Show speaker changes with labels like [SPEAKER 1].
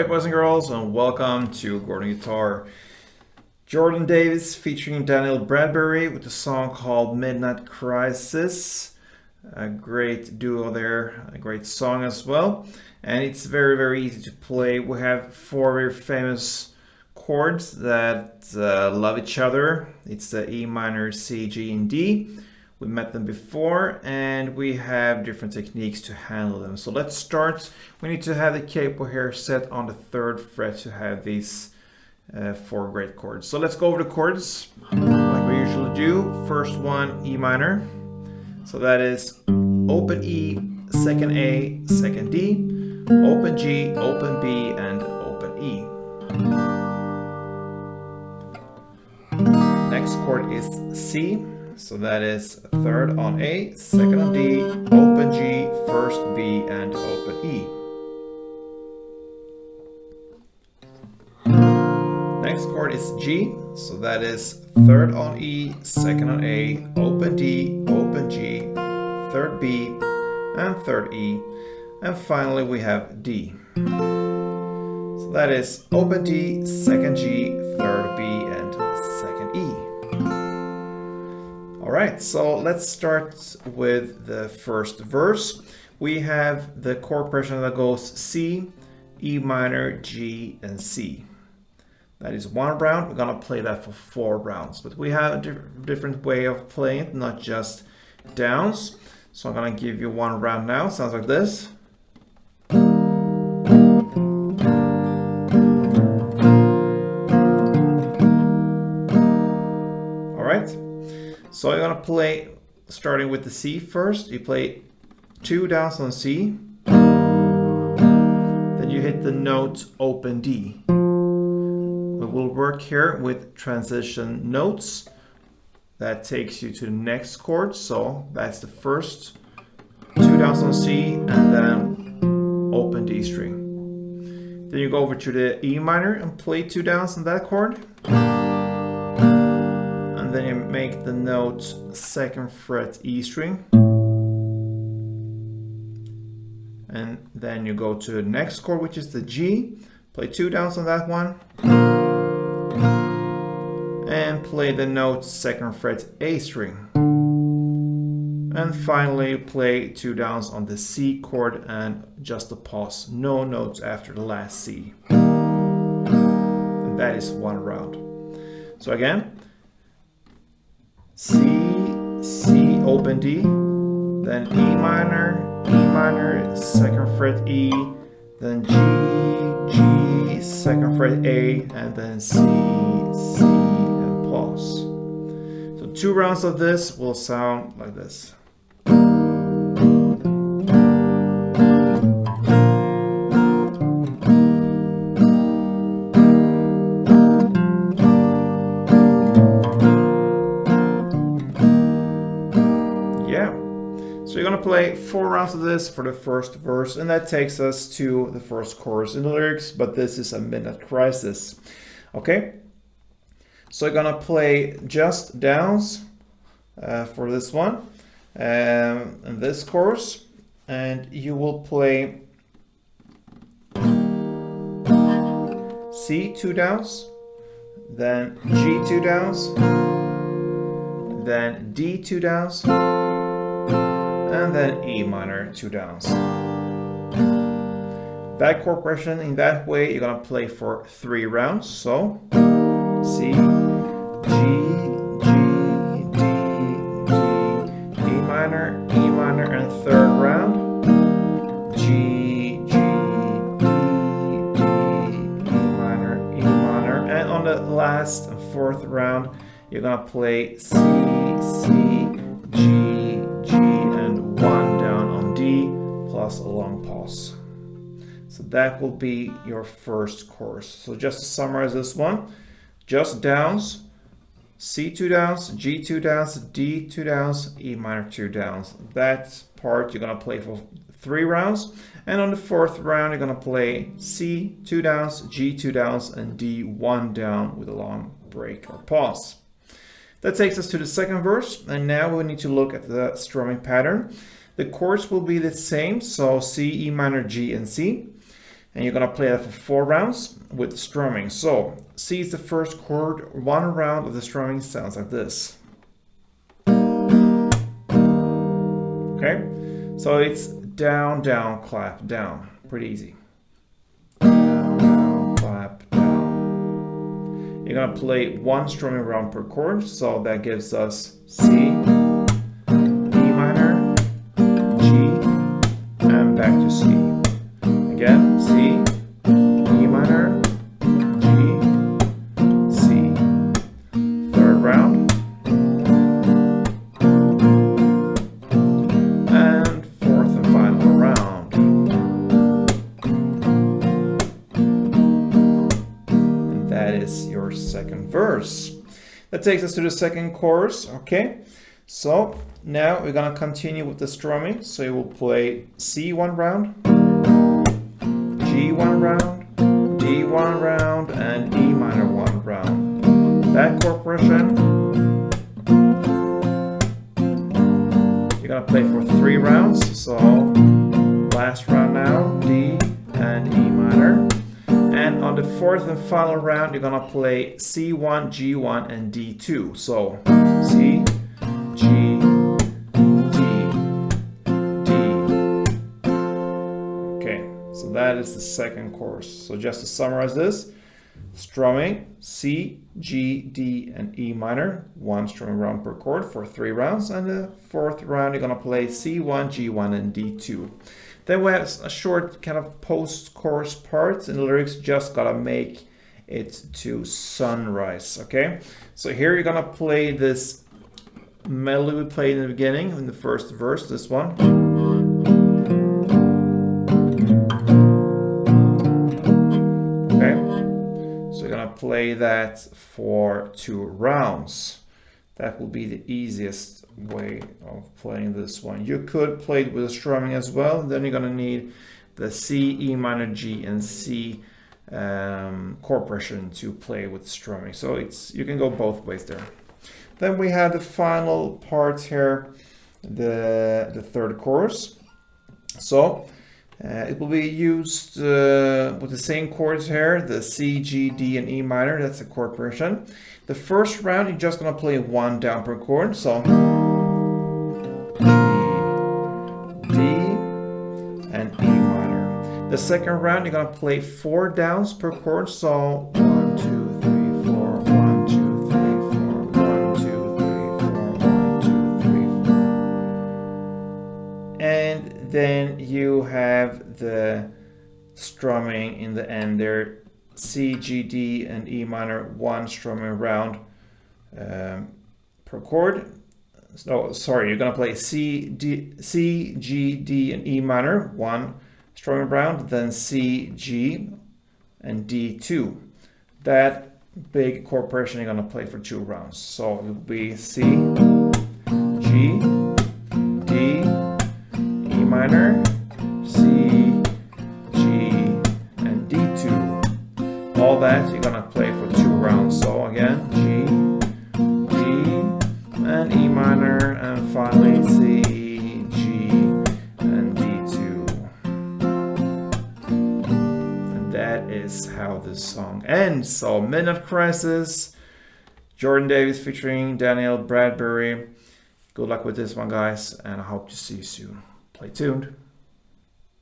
[SPEAKER 1] boys and girls, and welcome to Gordon Guitar. Jordan Davis featuring Danielle Bradbery with a song called Midnight Crisis. A great duo there, a great song as well. And it's very easy to play. We have four very famous chords that love each other. It's the E minor, C, G, and D. We met them before, and we have different techniques to handle them. So let's start. We need to have the capo here set on the 3rd fret to have these four great chords. So let's go over the chords like we usually do. First one, E minor. So that is open E, second A, second D, open G, open B, and open E. Next chord is C. So that is 3rd on A, 2nd on D, open G, 1st B, and open E. Next chord is G. So that is 3rd on E, 2nd on A, open D, open G, 3rd B, and 3rd E. And finally we have D. So that is open D, 2nd G, 3rd B, and 2nd E. Alright, so let's start with the first verse. We have the chord progression that goes C, E minor, G, and C. That is one round. We're going to play that for 4 rounds. But we have a different way of playing it, not just downs. So I'm going to give you one round now. Sounds like this. Alright. So you're going to play, starting with the C first. You play 2 downs on C. Then you hit the note open D. We will work here with transition notes. That takes you to the next chord. So that's the first 2 downs on C and then open D string. Then you go over to the E minor and play 2 downs on that chord. And then you make the note 2nd fret E string. And then you go to the next chord, which is the G. Play 2 downs on that one. And play the note 2nd fret A string. And finally play 2 downs on the C chord and just a pause. No notes after the last C. And that is 1 round. So again. C, C, open D, then E minor, 2nd fret E, then G, G, 2nd fret A, and then C, C, and pause. So 2 rounds of this will sound like this. So you're going to play 4 rounds of this for the first verse, and that takes us to the first chorus in the lyrics, but this is a midnight crisis. Okay? So you're going to play just downs for this one, and this chorus, and you will play C 2 downs, then G 2 downs, then D 2 downs, and then E minor 2 downs. That chord progression in that way you're gonna play for 3 rounds. So C, G, G, D, D, E minor, and 3rd round G, G, D, D, E minor, and on the last and 4th round you're gonna play C, C, G, G, and 1 down on D plus a long pause. So that will be your first chorus. So just to summarize this one, just downs, C 2 downs, G 2 downs, D 2 downs, E minor 2 downs. That part you're gonna play for 3 rounds, and on the 4th round you're gonna play C 2 downs, G 2 downs, and D 1 down with a long break or pause. That takes us to the second verse, and now we need to look at the strumming pattern. The chords will be the same, so C, E minor, G, and C. and you're gonna play that for 4 rounds with strumming. So C is the first chord. 1 round of the strumming sounds like this. Okay, so it's down, down, clap, down. Pretty easy. Down, down, clap, down. You're gonna play 1 strumming round per chord, so that gives us C, E minor, G, and back to C. Again, C, E minor, G, C. 3rd round. And 4th and final round. And that is your 2nd verse. That takes us to the 2nd chorus, okay? So now we're gonna continue with the strumming. So you will play C 1 round, G 1 round, D 1 round, and E minor 1 round. That chord progression, you're gonna play for 3 rounds. So last round now, D and E minor. And on the 4th and final round, you're gonna play C1, G1, and D2. So C, G, D, D. Okay, so that is the 2nd chorus. So just to summarize this, strumming C, G, D, and E minor, 1 strumming round per chord for 3 rounds, and the 4th round you're gonna play C1, G1, and D2. Then we have a short kind of post-chorus part, and the lyrics just gotta make it to sunrise, okay? So here you're gonna play this melody we played in the beginning, in the 1st verse, this one. Okay, so you're gonna play that for 2 rounds. That will be the easiest way of playing this one. You could play it with the strumming as well. Then you're gonna need the C, E minor, G, and C chord progression to play with strumming. So you can go both ways there. Then we have the final part here, the 3rd chorus. So it will be used with the same chords here, the C, G, D, and E minor. That's the chord progression. The 1st round, you're just gonna play 1 down per chord. So G, D, and E minor. The 2nd round, you're gonna play 4 downs per chord. So 1, 2, 3, 4, 1, 2, 3, 4, 1, 2, 3, 4, 1, 2, 3, 4. And then you have the strumming in the end there. C, G, D, and E minor, 1 strumming round per chord. No, sorry, you're gonna play C, G, D, and E minor, 1 strumming round, then C, G, and D2. That big chord progression you're gonna play for 2 rounds. So it will be C, G, D, E minor, C, G, and D2. All that you're gonna play for 2 rounds. So again, G, D, and E minor, and finally C, G, and D2. And that is how this song ends. So Midnight Crisis, Jordan Davis featuring DANIELLE, BRADBERY. Good luck with this one, guys, and I hope to see you soon. Play tuned.